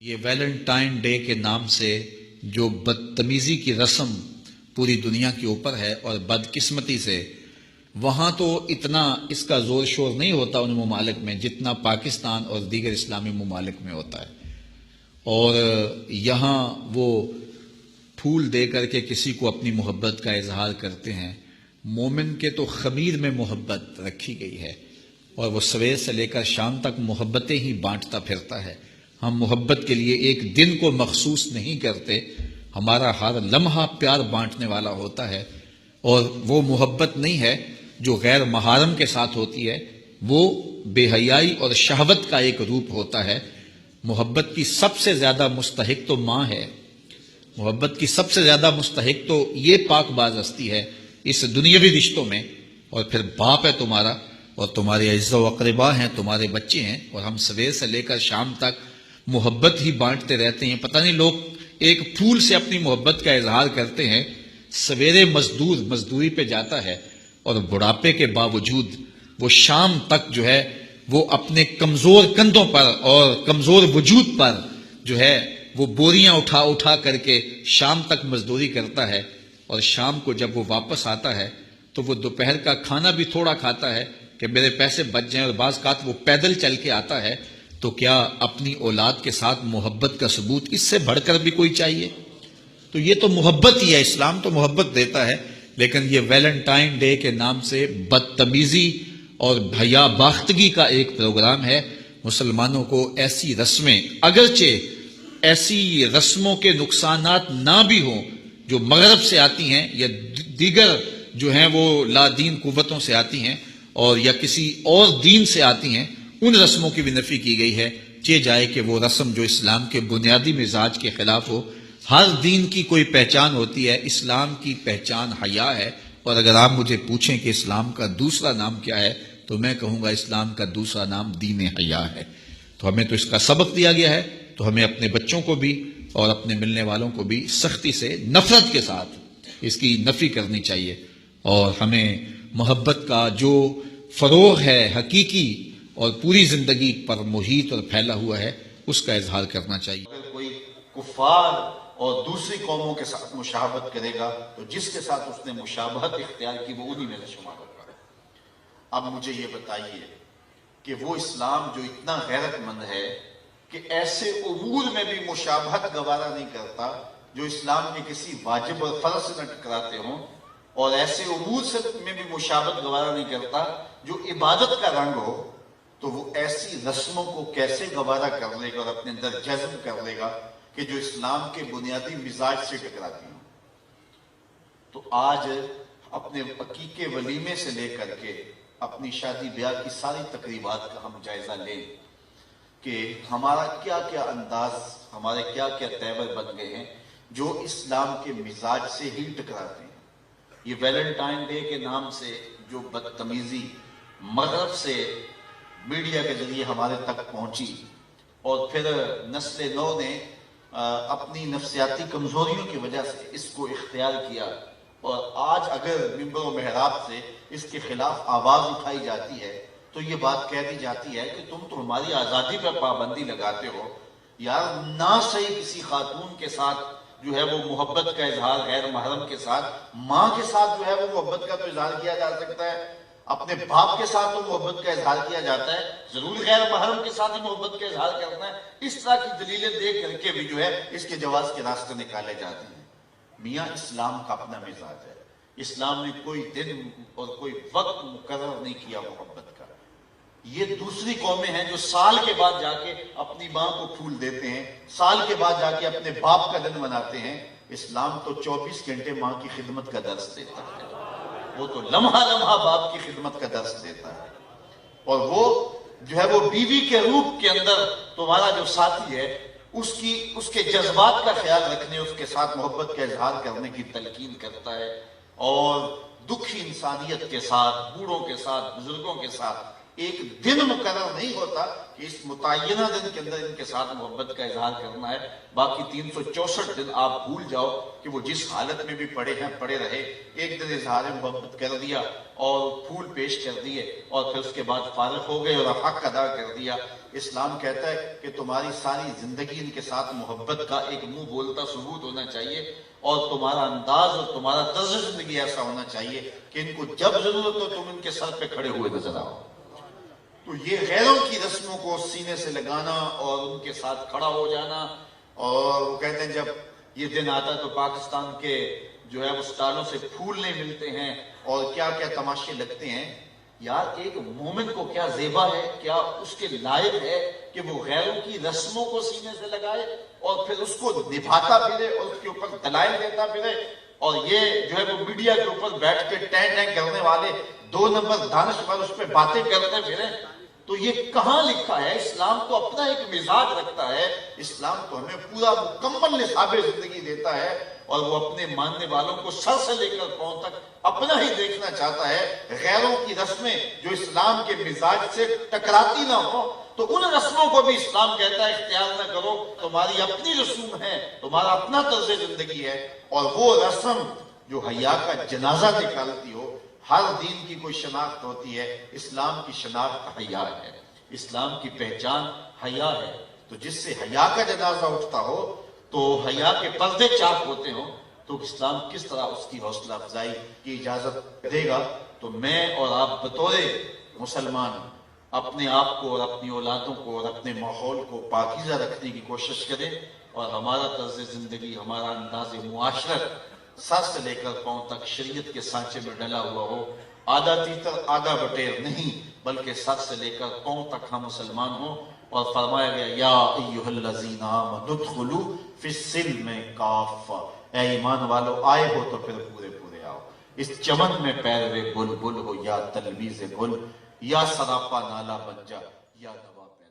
یہ Valentine day کے نام سے جو بدتمیزی کی رسم پوری دنیا کے اوپر ہے اور بدقسمتی سے وہاں تو اتنا اس کا زور شور نہیں ہوتا ان ممالک میں جتنا پاکستان اور دیگر اسلامی ممالک میں ہوتا ہے، اور یہاں وہ پھول دے کر کے کسی کو اپنی محبت کا اظہار کرتے ہیں۔ مومن کے تو خمیر میں محبت رکھی گئی ہے اور وہ سویر سے لے کر شام تک محبتیں ہی بانٹتا پھرتا ہے۔ ہم محبت کے لیے ایک دن کو مخصوص نہیں کرتے، ہمارا ہر لمحہ پیار بانٹنے والا ہوتا ہے، اور وہ محبت نہیں ہے جو غیر محارم کے ساتھ ہوتی ہے، وہ بے حیائی اور شہوت کا ایک روپ ہوتا ہے۔ محبت کی سب سے زیادہ مستحق تو ماں ہے، محبت کی سب سے زیادہ مستحق تو یہ پاک باز ہستی ہے اس دنیاوی رشتوں میں، اور پھر باپ ہے تمہارا، اور تمہارے اعزاء و اقربا ہیں، تمہارے بچے ہیں، اور ہم سویر سے لے کر شام تک محبت ہی بانٹتے رہتے ہیں۔ پتہ نہیں لوگ ایک پھول سے اپنی محبت کا اظہار کرتے ہیں، سویرے مزدور مزدوری پہ جاتا ہے اور بڑھاپے کے باوجود وہ شام تک جو ہے وہ اپنے کمزور کندھوں پر اور کمزور وجود پر جو ہے وہ بوریاں اٹھا اٹھا کر کے شام تک مزدوری کرتا ہے، اور شام کو جب وہ واپس آتا ہے تو وہ دوپہر کا کھانا بھی تھوڑا کھاتا ہے کہ میرے پیسے بچ جائیں، اور بعض اوقات وہ پیدل چل کے آتا ہے۔ تو کیا اپنی اولاد کے ساتھ محبت کا ثبوت اس سے بڑھ کر بھی کوئی چاہیے؟ تو یہ تو محبت ہی ہے، اسلام تو محبت دیتا ہے، لیکن یہ ویلنٹائن ڈے کے نام سے بدتمیزی اور بھیا باختگی کا ایک پروگرام ہے۔ مسلمانوں کو ایسی رسمیں، اگرچہ ایسی رسموں کے نقصانات نہ بھی ہوں جو مغرب سے آتی ہیں یا دیگر جو ہیں وہ لا دین قوتوں سے آتی ہیں اور یا کسی اور دین سے آتی ہیں، ان رسموں کی بھی نفی کی گئی ہے، چہ جائے کہ وہ رسم جو اسلام کے بنیادی مزاج کے خلاف ہو۔ ہر دین کی کوئی پہچان ہوتی ہے، اسلام کی پہچان حیا ہے، اور اگر آپ مجھے پوچھیں کہ اسلام کا دوسرا نام کیا ہے تو میں کہوں گا اسلام کا دوسرا نام دین حیا ہے۔ تو ہمیں تو اس کا سبق دیا گیا ہے، تو ہمیں اپنے بچوں کو بھی اور اپنے ملنے والوں کو بھی سختی سے، نفرت کے ساتھ اس کی نفی کرنی چاہیے، اور ہمیں محبت کا جو فروغ ہے حقیقی اور پوری زندگی پر محیط اور پھیلا ہوا ہے اس کا اظہار کرنا چاہیے۔ اگر کوئی کفار اور دوسری قوموں کے ساتھ مشابہت کرے گا تو جس کے ساتھ اس نے مشابہت اختیار کی وہ انہی میں سے شمار ہوگا۔ اب مجھے یہ بتائیے کہ وہ اسلام جو اتنا غیرت مند ہے کہ ایسے امور میں بھی مشابہت گوارا نہیں کرتا جو اسلام کے کسی واجب اور فرض سے نہ ٹکراتے ہوں، اور ایسے امور میں بھی مشابہت گوارا نہیں کرتا جو عبادت کا رنگ ہو، تو وہ ایسی رسموں کو کیسے گوارا کر لے گا اور اپنے اندر جذب کر لے گا کہ جو اسلام کے بنیادی مزاج سے ٹکراتی ہوں۔ تو آج اپنے عقیقے ولیمے سے لے کر کے اپنی شادی بیاہ کی ساری تقریبات کا ہم جائزہ لیں کہ ہمارا کیا کیا انداز، ہمارے کیا کیا تیور بن گئے ہیں جو اسلام کے مزاج سے ہی ٹکراتے ہیں۔ یہ ویلنٹائن ڈے کے نام سے جو بدتمیزی مغرب سے میڈیا کے ذریعے ہمارے تک پہنچی، اور پھر نسل نو نے اپنی نفسیاتی کمزوریوں کی وجہ سے اس کو اختیار کیا، اور آج اگر منبر و محراب سے اس کے خلاف آواز اٹھائی جاتی ہے تو یہ بات کہہ دی جاتی ہے کہ تم تو ہماری آزادی پر پابندی لگاتے ہو۔ یار نہ صحیح کسی خاتون کے ساتھ جو ہے وہ محبت کا اظہار غیر محرم کے ساتھ، ماں کے ساتھ جو ہے وہ محبت کا تو اظہار کیا جا سکتا ہے، اپنے باپ کے ساتھ تو محبت کا اظہار کیا جاتا ہے، ضرور غیر محرم کے ساتھ ہی محبت کا اظہار کرنا ہے۔ اس طرح کی دلیلیں دے کر کے بھی جو ہے اس کے جواز کے راستے نکالے جاتے ہیں۔ میاں اسلام کا اپنا مزاج ہے، اسلام نے کوئی دن اور کوئی وقت مقرر نہیں کیا محبت کا۔ یہ دوسری قومیں ہیں جو سال کے بعد جا کے اپنی ماں کو پھول دیتے ہیں، سال کے بعد جا کے اپنے باپ کا دن مناتے ہیں۔ اسلام تو 24 گھنٹے ماں کی خدمت کا درس دیتا ہے، وہ تو لمحہ لمحہ باپ کی خدمت کا درس دیتا ہے، اور وہ جو ہے وہ بیوی کے روپ کے اندر تمہارا جو ساتھی ہے اس کے جذبات کا خیال رکھنے، اس کے ساتھ محبت کا اظہار کرنے کی تلقین کرتا ہے، اور دکھی انسانیت کے ساتھ، بوڑھوں کے ساتھ، بزرگوں کے ساتھ ایک دن مقرر نہیں ہوتا کہ اس متعینہ دن کے اندر ان کے ساتھ محبت کا اظہار کرنا ہے، باقی 364 دن آپ بھول جاؤ کہ وہ جس حالت میں بھی پڑے ہیں پڑے رہے، ایک دن اظہار محبت کر دیا اور پھول پیش کر دیے اور پھر اس کے بعد فارغ ہو گئے اور حق ادا کر دیا۔ اسلام کہتا ہے کہ تمہاری ساری زندگی ان کے ساتھ محبت کا ایک منہ بولتا ثبوت ہونا چاہیے، اور تمہارا انداز اور تمہارا طرز زندگی ایسا ہونا چاہیے کہ ان کو جب ضرورت ہو تم ان کے سر پہ کھڑے ہوئے نظر آؤ۔ تو یہ غیروں کی رسموں کو سینے سے لگانا اور ان کے ساتھ کھڑا ہو جانا، اور وہ کہتے ہیں جب یہ دن آتا ہے تو پاکستان کے جو ہے وہ سٹالوں سے پھول نہیں ملتے ہیں اور کیا کیا تماشے لگتے ہیں۔ یار ایک مومن کو کیا زیبا ہے، کیا اس کے لائق ہے کہ وہ غیروں کی رسموں کو سینے سے لگائے اور پھر اس کو نبھاتا پھرے اور اس کے اوپر دلائل دیتا پھرے، اور یہ جو ہے وہ میڈیا کے اوپر بیٹھ کے ٹین ٹین کرنے والے 2 نمبر دانشور اس پہ باتیں کرتے پھرے۔ تو یہ کہاں لکھا ہے؟ اسلام تو اپنا ایک مزاج رکھتا ہے، اسلام تو ہمیں پورا مکمل نصاب زندگی دیتا ہے، اور وہ اپنے ماننے والوں کو سر سے لے کر پاؤں تک اپنا ہی دیکھنا چاہتا ہے۔ غیروں کی رسمیں جو اسلام کے مزاج سے ٹکراتی نہ ہو تو ان رسموں کو بھی اسلام کہتا ہے اختیار نہ کرو، تمہاری اپنی رسوم ہے، تمہارا اپنا طرز زندگی ہے، اور وہ رسم جو حیا کا جنازہ نکالتی ہو۔ ہر دین کی کوئی شناخت ہوتی ہے، اسلام کی شناخت حیا ہے، اسلام کی پہچان حیا ہے۔ تو جس سے حیا کا جنازہ اٹھتا ہو تو حیا کے پردے چاک ہوتے ہوں تو اسلام کس طرح اس کی حوصلہ افزائی کی اجازت دے گا؟ تو میں اور آپ بطور مسلمان اپنے آپ کو اور اپنی اولادوں کو اور اپنے ماحول کو پاکیزہ رکھنے کی کوشش کریں، اور ہمارا طرز زندگی، ہمارا انداز معاشرت سر سے لے کر پاؤں تک شریعت کے سانچے میں ڈلا ہوا ہو، آدھا تیتر آدھا بٹیر نہیں، بلکہ سر سے لے کر پاؤں تک ہم مسلمان ہوں۔ اور فرمایا گیا یا ایھا الذین آمنوا ادخلوا فی السلم کافہ، اے ایمان والو آئے ہو تو پھر پورے پورے آؤ۔ اس چمن میں پیروے بلبل ہو یا تلویز گل، یا سراپا نالا بن جا یا دوا پہ